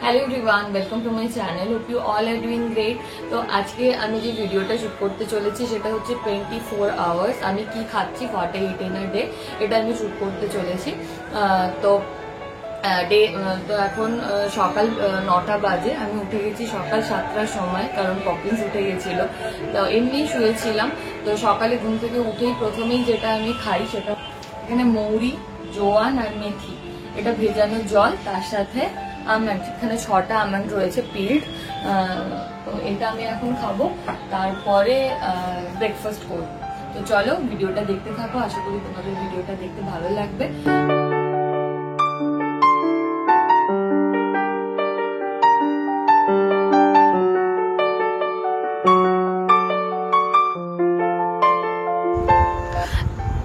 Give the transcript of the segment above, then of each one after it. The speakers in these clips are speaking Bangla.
Hello everyone, welcome to my channel. Hope you all are doing great. तो আজকে আমি যে ভিডিওটা শুট করতে চলেছি সেটা হচ্ছে 24 আওয়ার্স আমি কি খাচ্ছি what I it in a day, এটা আমি শুট করতে চলেছি। তো ডে তো এখন সকাল 9টা বাজে। আমি উঠে গেছি সকাল 7টার সময়, কারণ পপিন্স উঠে গেছিল। তো এমনি শুয়েছিলাম। তো সকালে ঘুম থেকে উঠেই প্রথমেই যেটা আমি খাই সেটা এখানে মৌরি, জোয়ান আর মেথি, এটা ভেজানো জল, তার সাথে আমন্ড, এখানে 6টা আমন্ড রয়েছে পিল্ড। তো এটা আমি এখন খাবো, তারপরে ব্রেকফাস্ট করবো। তো চলো ভিডিওটা দেখতে থাকো, আশা করি তোমাদের ভিডিওটা দেখতে ভালো লাগবে।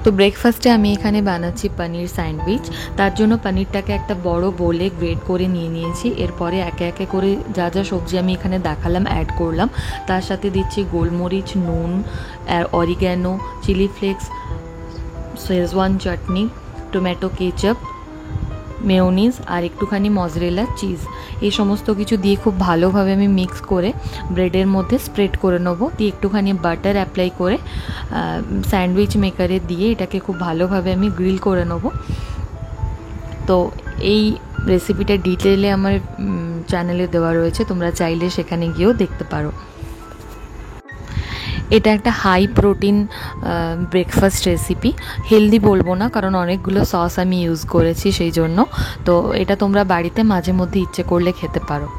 তো ব্রেকফাস্টে আমি এখানে বানাচ্ছি পনির স্যান্ডউইচ। তার জন্য পনিরটাকে একটা বড় বোলে গ্রেট করে নিয়েছি। এরপরে একে একে করে যা যা সবজি আমি এখানে দেখালাম অ্যাড করলাম। তার সাথে দিচ্ছি গোলমরিচ, নুন, অরিগ্যানো, চিলি ফ্লেক্স, শেজওয়ান চাটনি, টমেটো কেচাপ, মেয়োনিজ আর একটুখানি মজরেলা চিজ। এই সমস্ত কিছু দিয়ে খুব ভালোভাবে আমি মিক্স করে ব্রেডের মধ্যে স্প্রেড করে নেবো। দিয়ে একটুখানি বাটার অ্যাপ্লাই করে স্যান্ডউইচ মেকারে দিয়ে এটাকে খুব ভালোভাবে আমি গ্রিল করে নেবো। তো এই রেসিপিটা ডিটেলে আমার চ্যানেলে দেওয়া রয়েছে, তোমরা চাইলে সেখানে গিয়েও দেখতে পারো। এটা একটা high protein breakfast recipe. Healthy বলবো না, কারণ অনেকগুলো সস আমি ইউজ করেছি সেই জন্য। তো এটা তোমরা বাড়িতে মাঝে মধ্যে ইচ্ছে করলে খেতে পারো।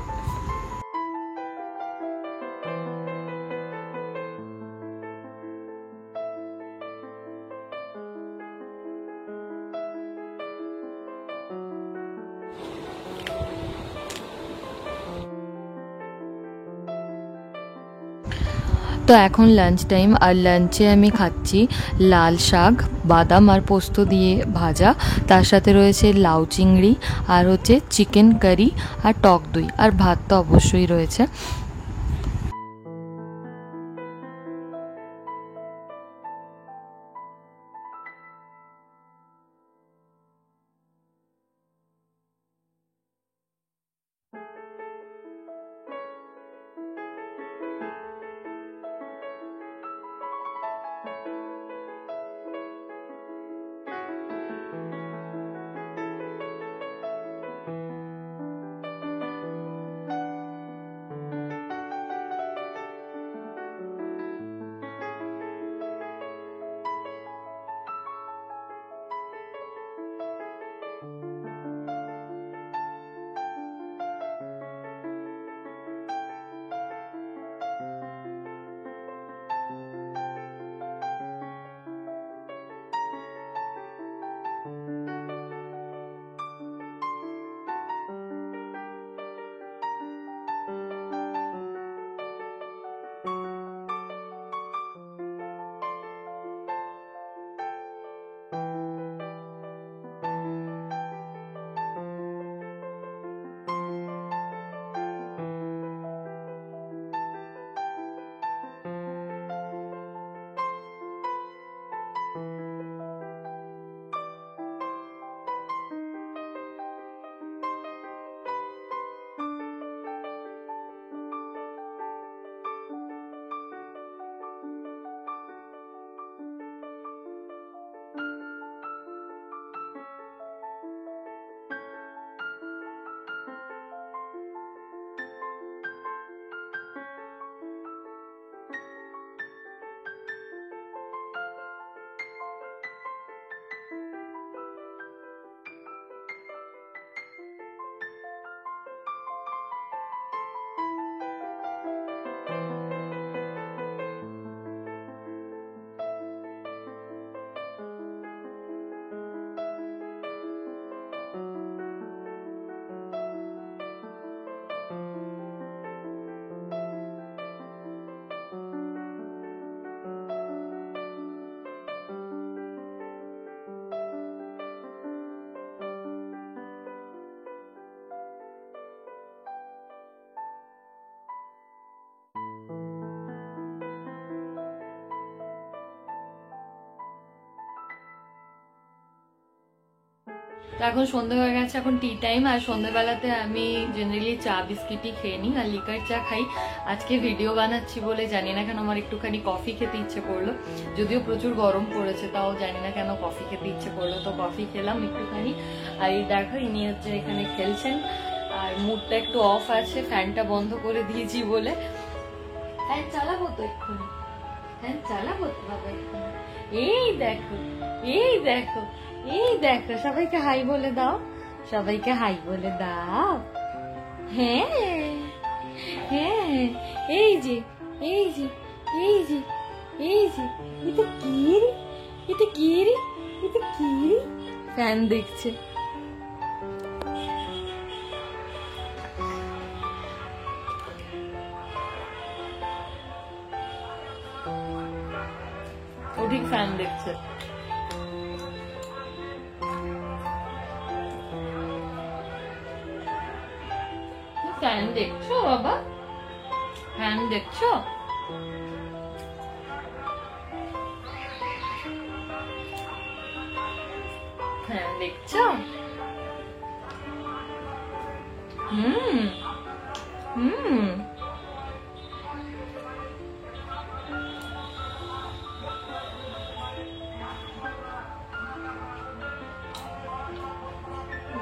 তো এখন লাঞ্চ টাইম, আর লাঞ্চে আমি খাচ্ছি লাল শাক, বাদাম আর পোস্ত দিয়ে ভাজা, তার সাথে রয়েছে লাউ চিংড়ি, আর হচ্ছে চিকেন কারি আর টক দই, আর ভাত তো অবশ্যই রয়েছে। এখন সন্ধ্যে হয়ে গেছে, এখন টি টাইম। আর সন্ধ্যেবেলাতে আমি জেনারেলি চা বিস্কিটই খেয়ে নিই আর লিকার চা খাই। আজকে ভিডিও বানাচ্ছি বলে জানি না কেন আমার একটুখানি কফি খেতে ইচ্ছে করলো, যদিও প্রচুর গরম পড়েছে, তাও জানি না কেন কফি খেতে ইচ্ছে করলো, তো কফি খেলাম একটুখানি। আর এই দেখো ইনি হচ্ছে এখানে খেলছেন, আর মুডটা একটু অফ আছে, ফ্যানটা বন্ধ করে দিয়েছি বলে। ফ্যান চালাবো তো এক্ষুনি, ফ্যান চালাবো তো বাবা এক্ষুনি। এই দেখো, এই দেখো, এই দেখো, সবাইকে হাই বলে দাও, সবাইকে হাই বলে দাও। হ্যাঁ হ্যাঁ, এই যে এই যে এই যে এই যে, এটা কি রে, এটা কি রে, এটা কি রে, ফ্যান দেখছে। ও ঠিক ফ্যান দেখছে। ফ্যান দেখছো বাবা, ফ্যান দেখছো? ফ্যান দেখছো? হুম হুম,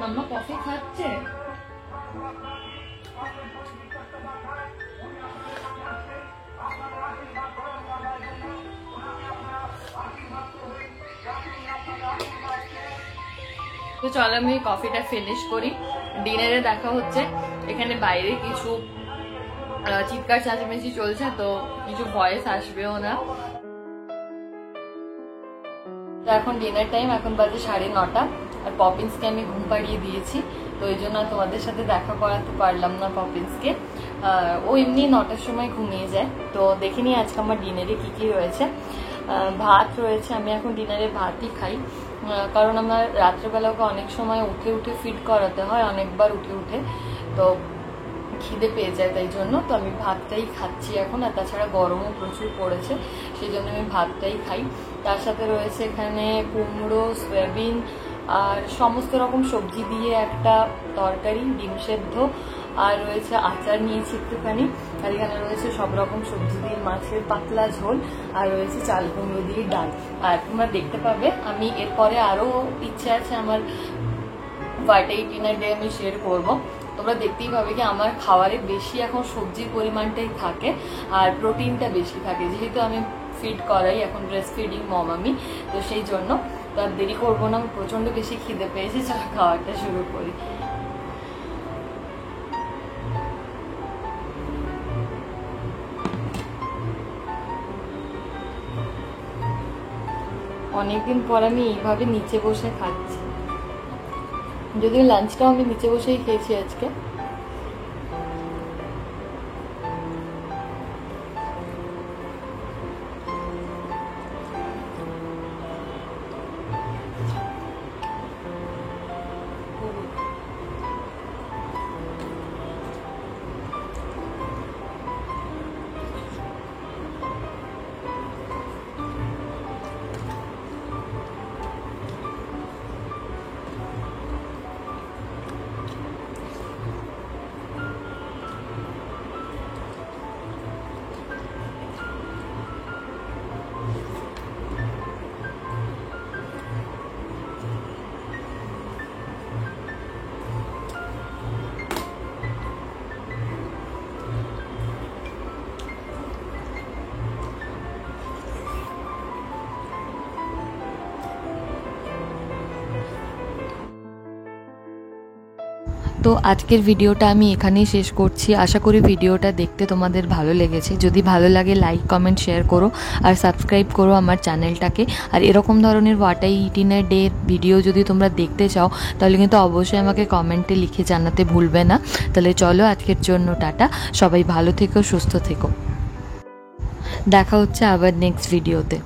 মাম্মা কফি খাচ্ছে। তো চলো আমি কফিটা ফিনিশ করি। ডিনারে দেখা হচ্ছে। এখানে বাইরে কিছু চিৎকার চেঁচামেচি চলছে, তো কিছু ভয়েস আসবেও না। তো এখন ডিনার টাইম, এখন বাজে 9:30, আর পপিন্সকে আমি ঘুম পাড়িয়ে দিয়েছি, তো এই জন্য তোমাদের সাথে দেখা করাতে পারলাম না পপিন্সকে। ও এমনি 9টার সময় ঘুমিয়ে যায়। তো দেখিনি আজকে আমার ডিনারে কি কি রয়েছে। ভাত রয়েছে, আমি এখন ডিনারে ভাতই খাই, কারণ আমার রাত্রেবেলাকে অনেক সময় উঠে উঠে ফিড করাতে হয়, অনেকবার উঠে উঠে, তো খিদে পেয়ে যায়, তাই জন্য তো আমি ভাতটাই খাচ্ছি এখন। আর তাছাড়া গরমও প্রচুর পড়েছে, সেই জন্য আমি ভাতটাই খাই। তার সাথে রয়েছে এখানে কুমড়ো, সয়াবিন আর সমস্ত রকম সবজি দিয়ে একটা তরকারি, ডিম সেদ্ধ, আর রয়েছে আচার নিয়েছি একটুখানি, আর এখানে রয়েছে সব রকম সবজি দিয়ে মাছের পাতলা ঝোল, আর রয়েছে চাল কুমড়ো দিয়ে ডাল। আর তোমরা দেখতে পাবে আমি এরপরে আরো ইচ্ছে আছে আমার বার্থডে ডিনার ডে আমি শেয়ার করবো। তোমরা দেখতেই পাবে কি আমার খাবারে বেশি এখন সবজির পরিমাণটাই থাকে আর প্রোটিনটা বেশি থাকে, যেহেতু আমি ফিড করাই, এখন ব্রেস্ট ফিডিং মম আমি, তো সেই জন্য তো আর দেরি করবো না, প্রচন্ড বেশি খিদে পেয়েছে, চলো খাওয়াটা শুরু করি। অনেকদিন পর আমি এইভাবে নিচে বসে খাচ্ছি, যদিও লাঞ্চটাও আমি নিচে বসেই খেয়েছি আজকে। তো আজকের ভিডিওটা আমি এখানেই শেষ করছি। আশা করি ভিডিওটা দেখতে তোমাদের ভালো লেগেছে। যদি ভালো লাগে লাইক কমেন্ট শেয়ার করো আর সাবস্ক্রাইব করো আমার চ্যানেলটাকে। আর এরকম ধরনের what I it in a day video যদি তোমরা দেখতে চাও তাহলে কিন্তু অবশ্যই আমাকে কমেন্টে লিখে জানাতে ভুলবে না। তাহলে চলো আজকের জন্য টাটা, সবাই ভালো থেকো, সুস্থ থেকো, দেখা হচ্ছে আবার নেক্সট ভিডিওতে।